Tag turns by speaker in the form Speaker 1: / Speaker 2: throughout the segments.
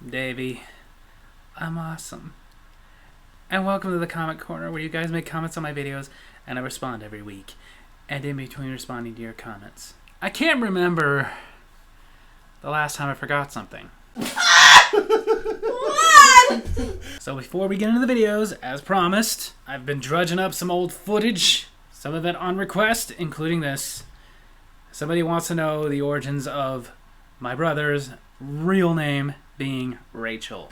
Speaker 1: Davey, I'm awesome. And welcome to the Comment Corner, where you guys make comments on my videos and I respond every week. And in between responding to your comments, I can't remember the last time I forgot something. So before we get into the videos, as promised, I've been drudging up some old footage, some of it on request, including this. Somebody wants to know the origins of my brother's real name being Rachel.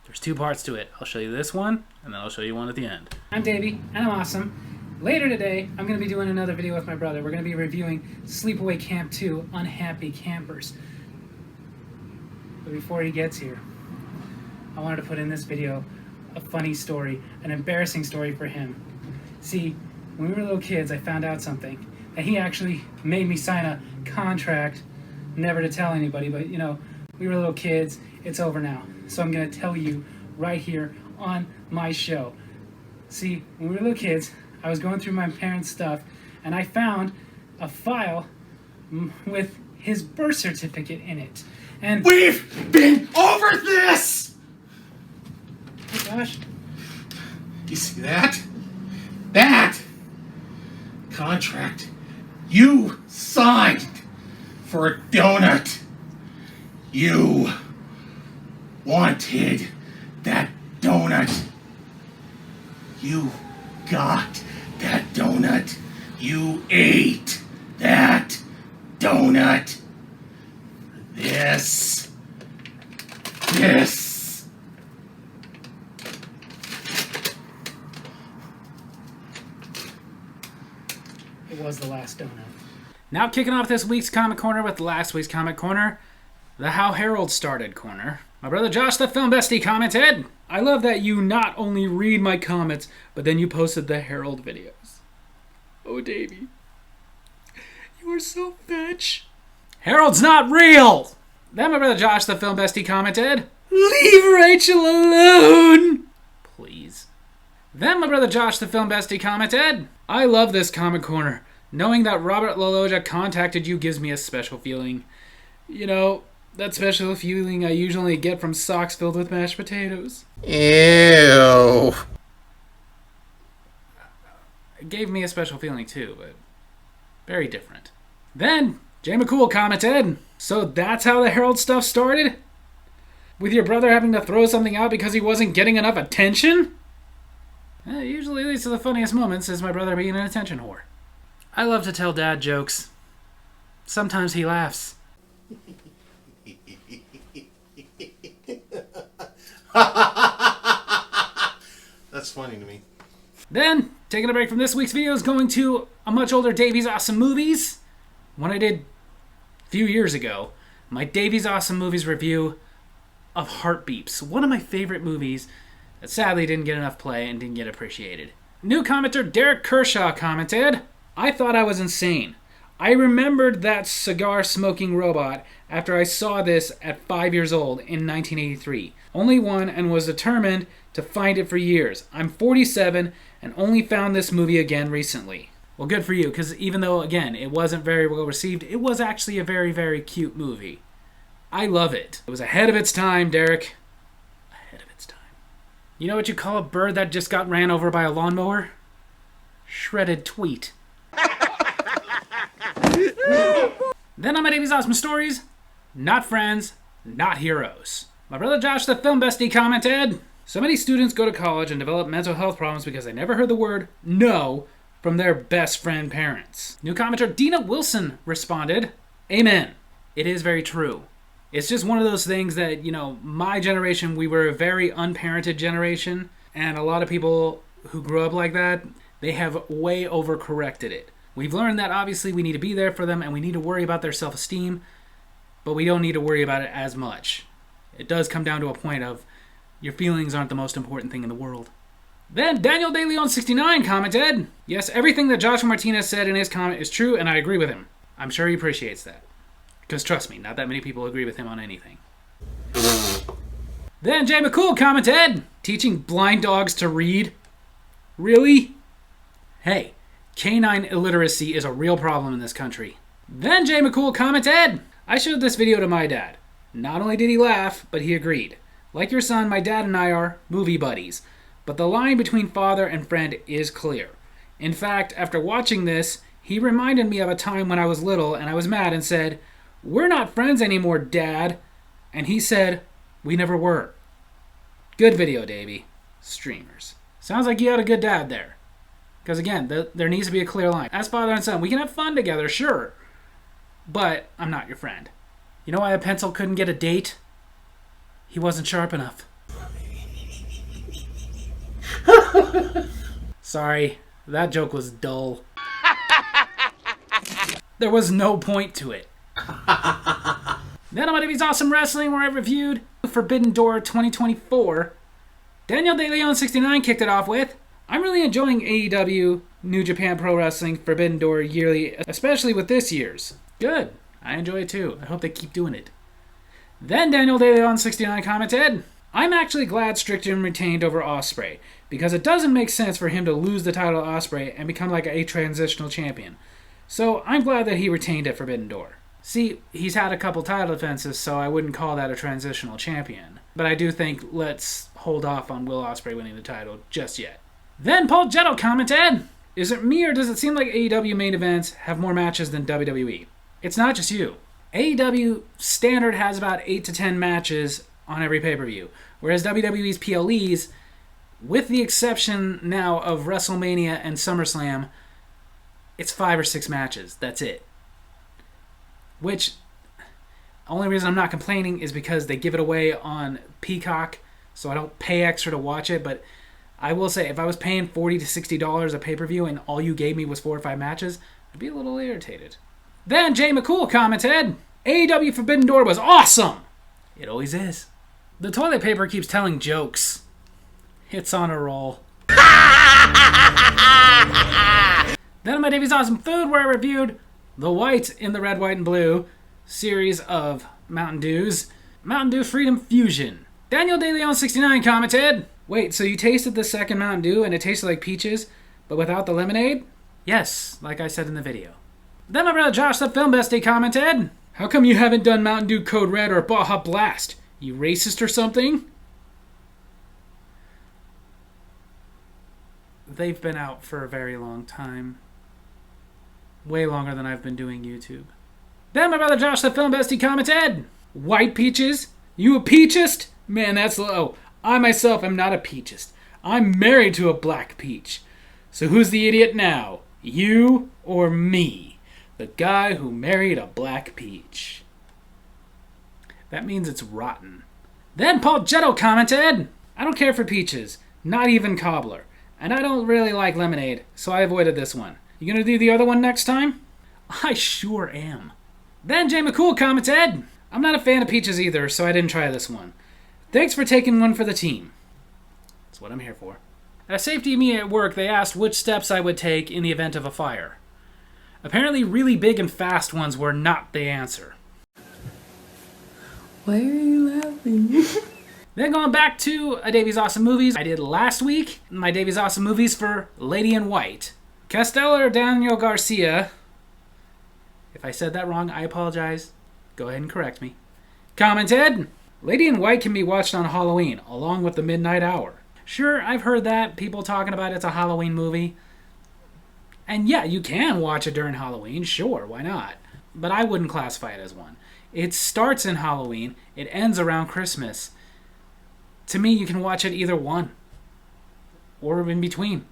Speaker 1: There's two parts to it. I'll show you this one, and then I'll show you one at the end. I'm Davey, and I'm awesome. Later today, I'm going to be doing another video with my brother. We're going to be reviewing Sleepaway Camp 2, Unhappy Campers. But before he gets here, I wanted to put in this video a funny story, an embarrassing story for him. See, when we were little kids, I found out something. And he actually made me sign a contract, never to tell anybody, but you know, we were little kids, it's over now. So I'm going to tell you right here on my show. See, when we were little kids, I was going through my parents' stuff, and I found a file with his birth certificate in it. And
Speaker 2: we've been over this!
Speaker 1: Oh gosh.
Speaker 2: You see that? That contract you signed for a donut. You wanted that donut. You got that donut. You ate that donut. This.
Speaker 1: It was the last donut. Now kicking off this week's Comment Corner with last week's Comment Corner, the How Harold Started Corner. My brother Josh, the film bestie, commented, "I love that you not only read my comments, but then you posted the Harold videos. Oh, Davey, you are so fetch. Harold's not real!" Then my brother Josh, the film bestie, commented, "Leave Rachel alone, please." Then my brother Josh, the film bestie, commented, "I love this Comment Corner. Knowing that Robert LaLoggia contacted you gives me a special feeling. You know, that special feeling I usually get from socks filled with mashed potatoes."
Speaker 2: Ew.
Speaker 1: It gave me a special feeling too, but very different. Then Jay McCool commented, "So that's how the Harold stuff started? With your brother having to throw something out because he wasn't getting enough attention?" It usually leads to the funniest moments is my brother being an attention whore. I love to tell dad jokes. Sometimes he laughs.
Speaker 2: That's funny to me.
Speaker 1: Then, taking a break from this week's videos, going to a much older Davey's Awesome Movies. One I did a few years ago. My Davey's Awesome Movies review of Heartbeeps. One of my favorite movies that sadly didn't get enough play and didn't get appreciated. New commenter Derek Kershaw commented, "I thought I was insane. I remembered that cigar-smoking robot after I saw this at 5 years old in 1983. Only one, and was determined to find it for years. I'm 47 and only found this movie again recently." Well, good for you, because even though, again, it wasn't very well received, it was actually a very, very cute movie. I love it. It was ahead of its time, Derek. Ahead of its time. You know what you call a bird that just got ran over by a lawnmower? Shredded tweet. Then on my Davey's Awesome Stories, not friends, not heroes. My brother Josh, the film bestie, commented, "So many students go to college and develop mental health problems because they never heard the word no from their best friend parents." New commenter Dina Wilson responded, "Amen. It is very true. It's just one of those things that, you know, my generation, we were a very unparented generation, and a lot of people who grew up like that, they have way overcorrected it. We've learned that obviously we need to be there for them and we need to worry about their self-esteem, but we don't need to worry about it as much. It does come down to a point of your feelings aren't the most important thing in the world." Then Daniel DeLeon69 commented, "Yes, everything that Joshua Martinez said in his comment is true, and I agree with him. I'm sure he appreciates that. Because trust me, not that many people agree with him on anything." Then Jay McCool commented, "Teaching blind dogs to read? Really? Hey, canine illiteracy is a real problem in this country." Then Jay McCool commented, "I showed this video to my dad. Not only did he laugh, but he agreed. Like your son, my dad and I are movie buddies. But the line between father and friend is clear. In fact, after watching this, he reminded me of a time when I was little and I was mad and said, "We're not friends anymore, Dad." And he said, "We never were." Good video, Davey. Streamers. Sounds like you had a good dad there. Because again, there needs to be a clear line. As father and son, we can have fun together, sure. But I'm not your friend. You know why a pencil couldn't get a date? He wasn't sharp enough. Sorry, that joke was dull. There was no point to it. Then on my Davey's Awesome Wrestling, where I reviewed Forbidden Door 2024, Daniel De Leon 69 kicked it off with, "I'm really enjoying AEW, New Japan Pro Wrestling, Forbidden Door yearly, especially with this year's. Good. I enjoy it too. I hope they keep doing it." Then Daniel De Leon 69 commented, "I'm actually glad Strickland retained over Ospreay, because it doesn't make sense for him to lose the title to Ospreay and become like a transitional champion. So I'm glad that he retained at Forbidden Door." See, he's had a couple title defenses, so I wouldn't call that a transitional champion. But I do think let's hold off on Will Ospreay winning the title just yet. Then Paul Jetto commented, "Is it me or does it seem like AEW main events have more matches than WWE? It's not just you. AEW standard has about 8 to 10 matches on every pay-per-view, whereas WWE's PLEs, with the exception now of WrestleMania and SummerSlam, it's 5 or 6 matches. That's it. Which, only reason I'm not complaining is because they give it away on Peacock, so I don't pay extra to watch it. But I will say, if I was paying $40 to $60 a pay-per-view and all you gave me was 4 or 5 matches, I'd be a little irritated." Then Jay McCool commented, "AEW Forbidden Door was awesome!" It always is. The toilet paper keeps telling jokes. It's on a roll. Then on my Davey's Awesome Food, where I reviewed the White in the Red, White, and Blue series of Mountain Dews, Mountain Dew Freedom Fusion. Daniel De Leon 69 commented, "Wait, so you tasted the second Mountain Dew and it tasted like peaches, but without the lemonade?" Yes, like I said in the video. Then my brother Josh, the Film Bestie, commented, "How come you haven't done Mountain Dew Code Red or Baja Blast? You racist or something?" They've been out for a very long time. Way longer than I've been doing YouTube. Then my brother Josh, the Film Bestie, commented, "White peaches? You a peachist? Man, that's low. I myself am not a peachist. I'm married to a black peach. So who's the idiot now? You or me? The guy who married a black peach." That means it's rotten. Then Paul Jetto commented, "I don't care for peaches. Not even cobbler. And I don't really like lemonade, so I avoided this one. You gonna do the other one next time?" I sure am. Then Jay McCool commented, "I'm not a fan of peaches either, so I didn't try this one. Thanks for taking one for the team." That's what I'm here for. At a safety meeting at work, they asked which steps I would take in the event of a fire. Apparently really big and fast ones were not the answer.
Speaker 3: Why are you laughing?
Speaker 1: Then going back to a Davey's Awesome Movies, I did last week my Davey's Awesome Movies for Lady in White. Casteller Daniel Garcia, if I said that wrong, I apologize. Go ahead and correct me. Commented, "Lady in White can be watched on Halloween, along with The Midnight Hour." Sure, I've heard that, people talking about it's a Halloween movie. And yeah, you can watch it during Halloween, sure, why not? But I wouldn't classify it as one. It starts in Halloween, it ends around Christmas. To me, you can watch it either one, or in between.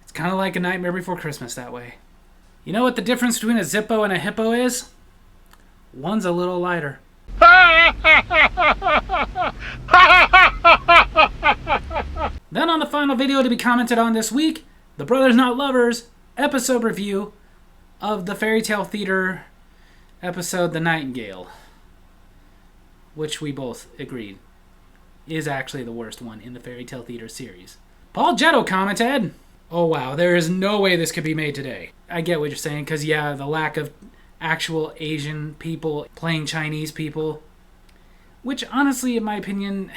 Speaker 1: It's kind of like A Nightmare Before Christmas that way. You know what the difference between a Zippo and a Hippo is? One's a little lighter. Then on the final video to be commented on this week, the Brothers Not Lovers episode review of the Fairy Tale Theater episode The Nightingale, which we both agreed is actually the worst one in the Fairy Tale Theater series. Paul Jetto commented, "Oh wow, there is no way this could be made today." I get what you're saying, because yeah, the lack of actual Asian people playing Chinese people, which honestly, in my opinion,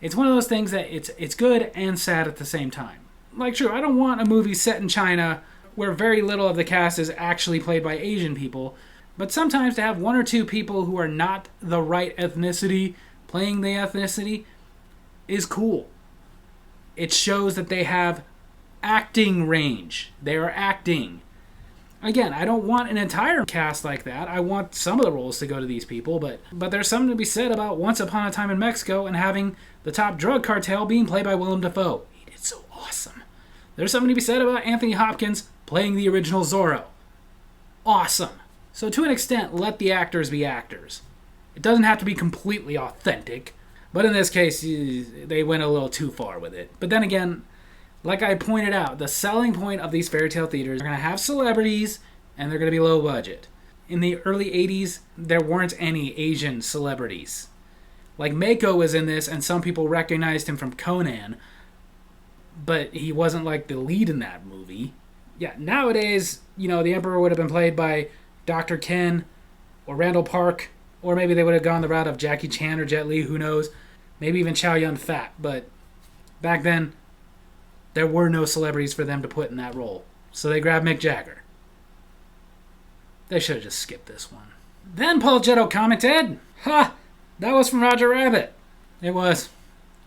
Speaker 1: it's one of those things that it's good and sad at the same time. Like, sure, I don't want a movie set in China where very little of the cast is actually played by Asian people, But sometimes to have one or two people who are not the right ethnicity playing the ethnicity is cool. It shows that they have acting range. They are acting. Again, I don't want an entire cast like that. I want some of the roles to go to these people, but there's something to be said about Once Upon a Time in Mexico and having the top drug cartel being played by Willem Dafoe. He did so awesome. There's something to be said about Anthony Hopkins playing the original Zorro. Awesome. So to an extent, let the actors be actors. It doesn't have to be completely authentic, but in this case, they went a little too far with it. But then again, like I pointed out, the selling point of these fairy tale theaters are going to have celebrities, and they're going to be low budget. In the early 80s, there weren't any Asian celebrities. Like, Mako was in this, and some people recognized him from Conan, but he wasn't like the lead in that movie. Yeah, nowadays, the Emperor would have been played by Dr. Ken or Randall Park, or maybe they would have gone the route of Jackie Chan or Jet Li, who knows. Maybe even Chow Yun-fat, but back then, there were no celebrities for them to put in that role. So they grabbed Mick Jagger. They should have just skipped this one. Then Paul Getto commented, "Ha! That was from Roger Rabbit." It was.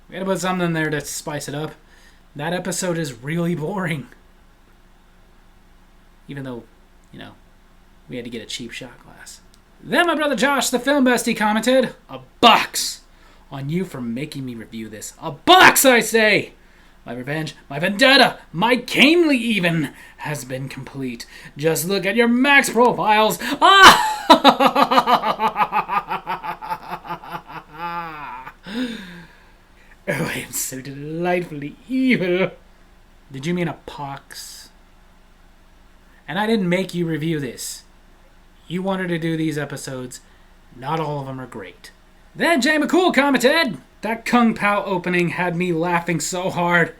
Speaker 1: We had to put something in there to spice it up. That episode is really boring. Even though, we had to get a cheap shot glass. Then my brother Josh, the film bestie, commented, "A box on you for making me review this. A box, I say! My revenge, my vendetta, my Canely even, has been complete. Just look at your Max profiles. Ah! Oh, I am so delightfully evil." Did you mean a pox? And I didn't make you review this. You wanted to do these episodes. Not all of them are great. Then Jay McCool commented, "That Kung Pao opening had me laughing so hard."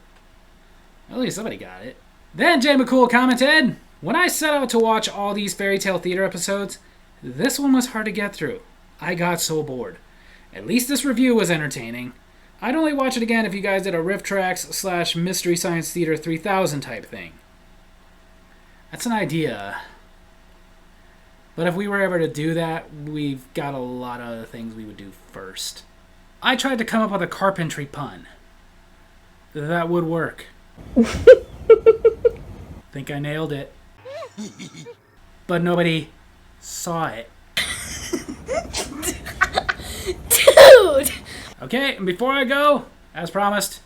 Speaker 1: At least somebody got it. Then Jay McCool commented, "When I set out to watch all these fairy tale theater episodes, this one was hard to get through. I got so bored. At least this review was entertaining. I'd only watch it again if you guys did a RiffTrax / Mystery Science Theater 3000 type thing." That's an idea. But if we were ever to do that, we've got a lot of other things we would do first. I tried to come up with a carpentry pun. That would work. Think I nailed it. But nobody saw it.
Speaker 3: Dude!
Speaker 1: Okay, and before I go, as promised,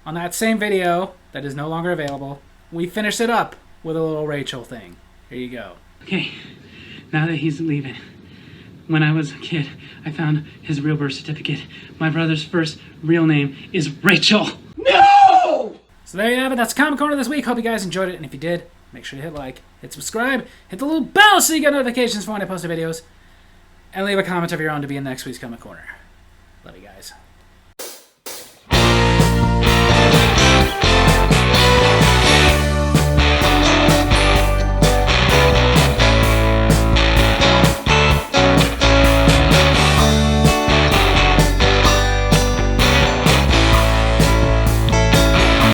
Speaker 1: on that same video that is no longer available, we finished it up with a little Rachel thing. Here you go. Okay, now that he's leaving, when I was a kid, I found his real birth certificate. My brother's first real name is Rachel.
Speaker 2: No!
Speaker 1: So there you have it. That's Comic Corner this week. Hope you guys enjoyed it. And if you did, make sure to hit like, hit subscribe, hit the little bell so you get notifications for when I post videos, and leave a comment of your own to be in next week's Comic Corner. Love you guys.